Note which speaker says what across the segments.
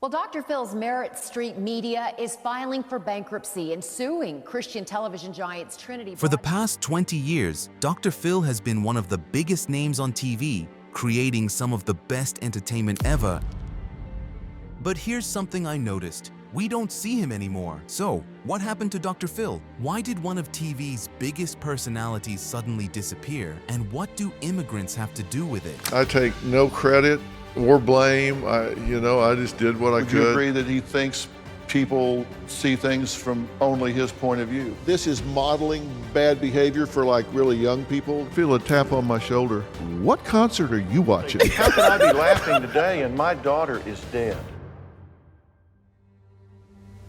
Speaker 1: Well, Dr. Phil's Merit Street Media is filing for bankruptcy and suing Christian television giants Trinity.
Speaker 2: For the past 20 years, Dr. Phil has been one of the biggest names on TV, creating some of the best entertainment ever. But here's something I noticed. We don't see him anymore. So, what happened to Dr. Phil? Why did one of TV's biggest personalities suddenly disappear? And what do immigrants have to do with it?
Speaker 3: I take no credit or blame. I just did what I could.
Speaker 4: Would you agree that he thinks people see things from only his point of view?
Speaker 3: This is modeling bad behavior for like really young people. Feel a tap on my shoulder. What concert are you watching?
Speaker 4: How can I be laughing today and my daughter is dead?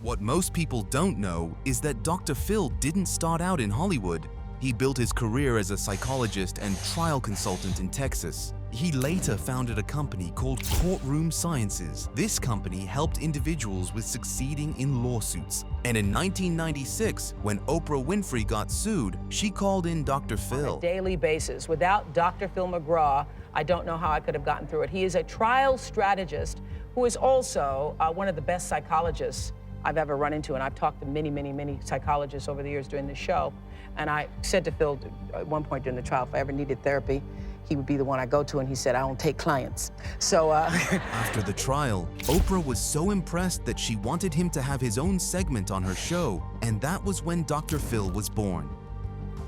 Speaker 2: What most people don't know is that Dr. Phil didn't start out in Hollywood. He built his career as a psychologist and trial consultant in Texas. He later founded a company called Courtroom Sciences. This company helped individuals with succeeding in lawsuits. And in 1996, when Oprah Winfrey got sued, she called in Dr. Phil.
Speaker 5: On a daily basis. Without Dr. Phil McGraw, I don't know how I could have gotten through it. He is a trial strategist who is also one of the best psychologists I've ever run into, and I've talked to many psychologists over the years doing this show. And I said to Phil at one point during the trial, if I ever needed therapy, he would be the one I go to, and he said, I don't take clients. So
Speaker 2: After the trial, Oprah was so impressed that she wanted him to have his own segment on her show, and that was when Dr. Phil was born.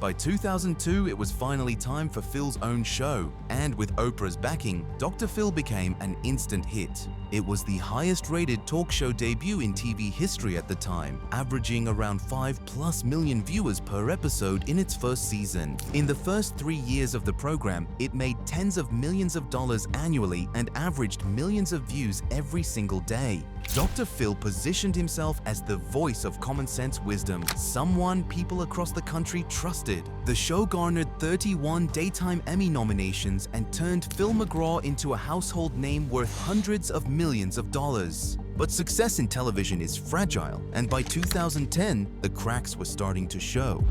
Speaker 2: By 2002, it was finally time for Phil's own show, and with Oprah's backing, Dr. Phil became an instant hit. It was the highest-rated talk show debut in TV history at the time, averaging around 5+ million viewers per episode in its first season. In the first 3 years of the program, it made tens of millions of dollars annually and averaged millions of views every single day. Dr. Phil positioned himself as the voice of common sense wisdom, someone people across the country trusted. The show garnered 31 Daytime Emmy nominations and turned Phil McGraw into a household name worth hundreds of millions of dollars. But success in television is fragile, and by 2010, the cracks were starting to show.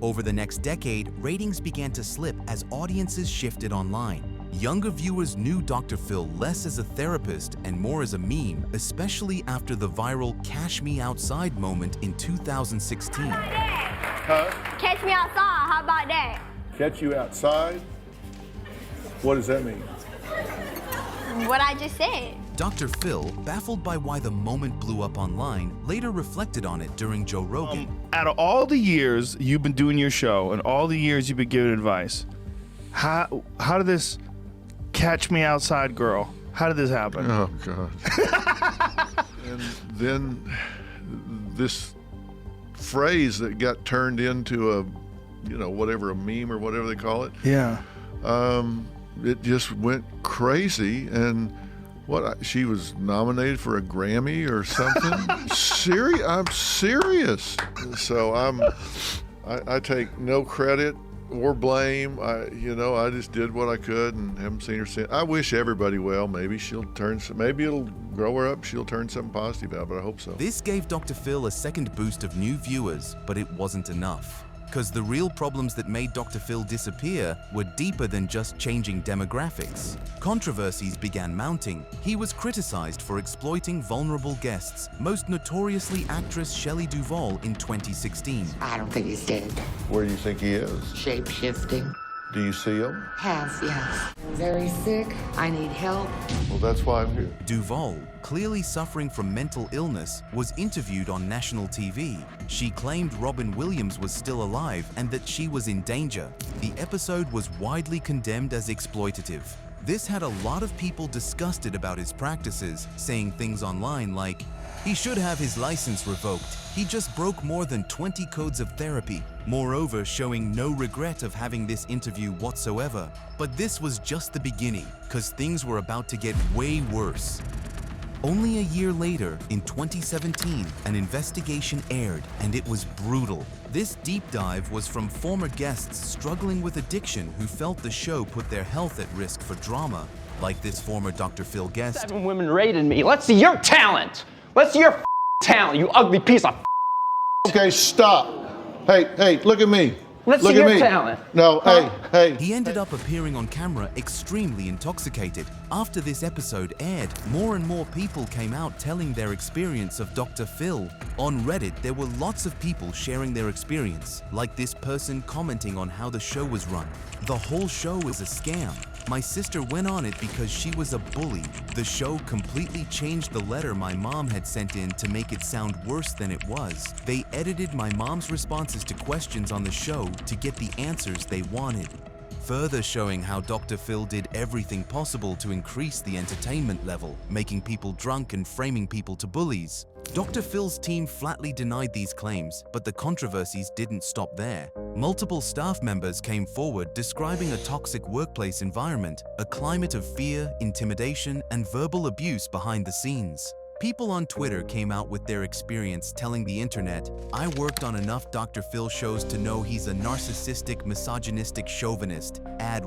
Speaker 2: Over the next decade, ratings began to slip as audiences shifted online. Younger viewers knew Dr. Phil less as a therapist and more as a meme, especially after the viral Cash Me Outside moment in 2016.
Speaker 6: Catch me outside, how about that?
Speaker 3: Catch you outside? What does that mean?
Speaker 6: What I just said.
Speaker 2: Dr. Phil, baffled by why the moment blew up online, later reflected on it during Joe Rogan.
Speaker 7: Out of all the years you've been doing your show and all the years you've been giving advice, how did this Catch Me Outside girl, how did this happen?
Speaker 3: Oh, God. And then this phrase that got turned into a, a meme or whatever they call it.
Speaker 7: Yeah.
Speaker 3: It just went crazy, and she was nominated for a Grammy or something. I'm serious. So I take no credit or blame. I just did what I could and haven't seen her since. I wish everybody well. Maybe it'll grow her up. She'll turn something positive out, but I hope so.
Speaker 2: This gave Dr. Phil a second boost of new viewers, but it wasn't enough. Because the real problems that made Dr. Phil disappear were deeper than just changing demographics. Controversies began mounting. He was criticized for exploiting vulnerable guests, most notoriously actress Shelley Duvall in 2016.
Speaker 8: I don't think he's dead.
Speaker 3: Where do you think he is?
Speaker 8: Shape-shifting.
Speaker 3: Do you see him?
Speaker 8: Yes. Very sick. I need help.
Speaker 3: Well, that's why I'm here.
Speaker 2: Duvall, clearly suffering from mental illness, was interviewed on national TV. She claimed Robin Williams was still alive and that she was in danger. The episode was widely condemned as exploitative. This had a lot of people disgusted about his practices, saying things online like, "He should have his license revoked. He just broke more than 20 codes of therapy," moreover showing no regret of having this interview whatsoever. But this was just the beginning, because things were about to get way worse. Only a year later, in 2017, an investigation aired, and it was brutal. This deep dive was from former guests struggling with addiction who felt the show put their health at risk for drama, like this former Dr. Phil guest.
Speaker 9: 7 women raided me. Let's see your talent. Let's see your talent, you ugly piece of.
Speaker 4: Okay, stop. Hey, look at me.
Speaker 9: Let's
Speaker 4: Look
Speaker 9: see
Speaker 4: at
Speaker 9: your
Speaker 4: me.
Speaker 9: talent.
Speaker 4: No, hey.
Speaker 2: He ended up appearing on camera extremely intoxicated. After this episode aired, more and more people came out telling their experience of Dr. Phil. On Reddit, there were lots of people sharing their experience, like this person commenting on how the show was run. The whole show is a scam. My sister went on it because she was a bully. The show completely changed the letter my mom had sent in to make it sound worse than it was. They edited my mom's responses to questions on the show to get the answers they wanted. Further showing how Dr. Phil did everything possible to increase the entertainment level, making people drunk and framing people to bullies. Dr. Phil's team flatly denied these claims, but the controversies didn't stop there. Multiple staff members came forward describing a toxic workplace environment, a climate of fear, intimidation, and verbal abuse behind the scenes. People on Twitter came out with their experience telling the internet, "I worked on enough Dr. Phil shows to know he's a narcissistic, misogynistic chauvinist,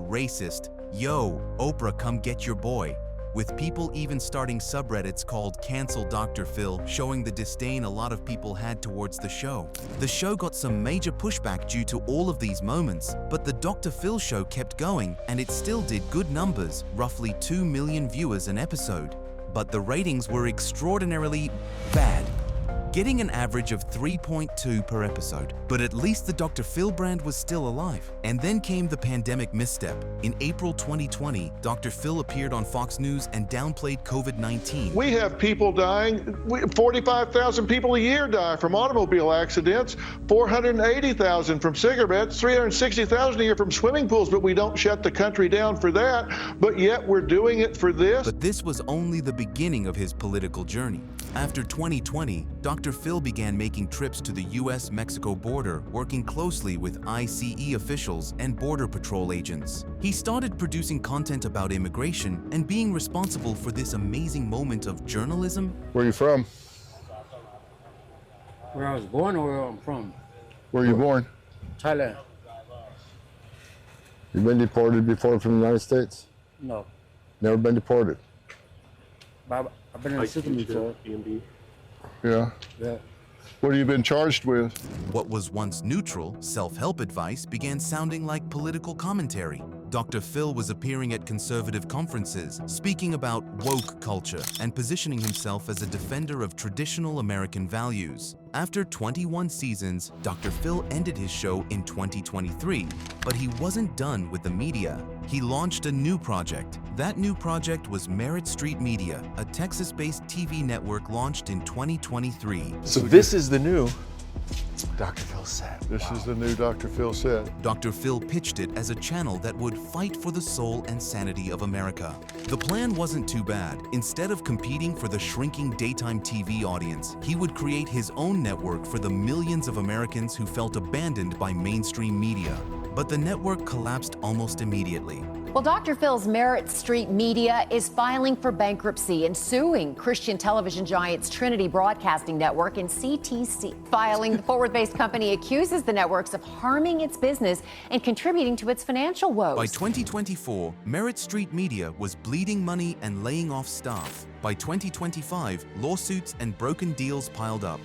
Speaker 2: racist. Yo, Oprah, come get your boy." With people even starting subreddits called Cancel Dr. Phil, showing the disdain a lot of people had towards the show. The show got some major pushback due to all of these moments, but the Dr. Phil show kept going and it still did good numbers, roughly 2 million viewers an episode. But the ratings were extraordinarily bad, getting an average of 3.2 per episode. But at least the Dr. Phil brand was still alive. And then came the pandemic misstep. In April 2020, Dr. Phil appeared on Fox News and downplayed COVID-19.
Speaker 4: We have people dying. 45,000 people a year die from automobile accidents, 480,000 from cigarettes, 360,000 a year from swimming pools, but we don't shut the country down for that. But yet we're doing it for this.
Speaker 2: But this was only the beginning of his political journey. After 2020, Dr. Phil began making trips to the US-Mexico border, working closely with ICE officials and Border Patrol agents. He started producing content about immigration and being responsible for this amazing moment of journalism.
Speaker 10: Where are you from?
Speaker 11: Where I was born or where I'm from?
Speaker 10: Where are you born?
Speaker 11: Thailand.
Speaker 10: You been deported before from the United States?
Speaker 11: No.
Speaker 10: Never been deported?
Speaker 11: But I've been in the system before.
Speaker 10: Yeah.
Speaker 11: Yeah.
Speaker 4: What have you been charged with?
Speaker 2: What was once neutral, self-help advice began sounding like political commentary. Dr. Phil was appearing at conservative conferences, speaking about woke culture and positioning himself as a defender of traditional American values. After 21 seasons, Dr. Phil ended his show in 2023, but he wasn't done with the media. He launched a new project. That new project was Merit Street Media, a Texas-based TV network launched in 2023.
Speaker 12: So this is the new Dr. Phil set.
Speaker 3: This is the new Dr. Phil set.
Speaker 2: Dr. Phil pitched it as a channel that would fight for the soul and sanity of America. The plan wasn't too bad. Instead of competing for the shrinking daytime TV audience, he would create his own network for the millions of Americans who felt abandoned by mainstream media. But the network collapsed almost immediately.
Speaker 1: Well, Dr. Phil's Merit Street Media is filing for bankruptcy and suing Christian television giants Trinity Broadcasting Network and CTC. Filing, the forward-based company accuses the networks of harming its business and contributing to its financial woes.
Speaker 2: By 2024, Merit Street Media was bleeding money and laying off staff. By 2025, lawsuits and broken deals piled up.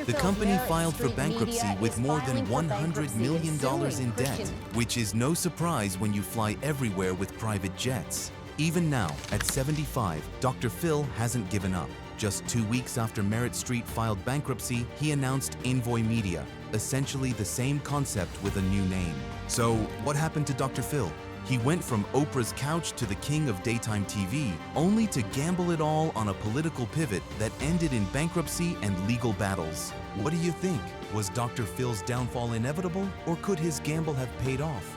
Speaker 2: The company filed for bankruptcy with more than $100 million in debt, which is no surprise when you fly everywhere with private jets. Even now, at 75, Dr. Phil hasn't given up. Just 2 weeks after Merit Street filed bankruptcy, he announced Envoy Media, essentially the same concept with a new name. So, what happened to Dr. Phil? He went from Oprah's couch to the king of daytime TV, only to gamble it all on a political pivot that ended in bankruptcy and legal battles. What do you think? Was Dr. Phil's downfall inevitable, or could his gamble have paid off?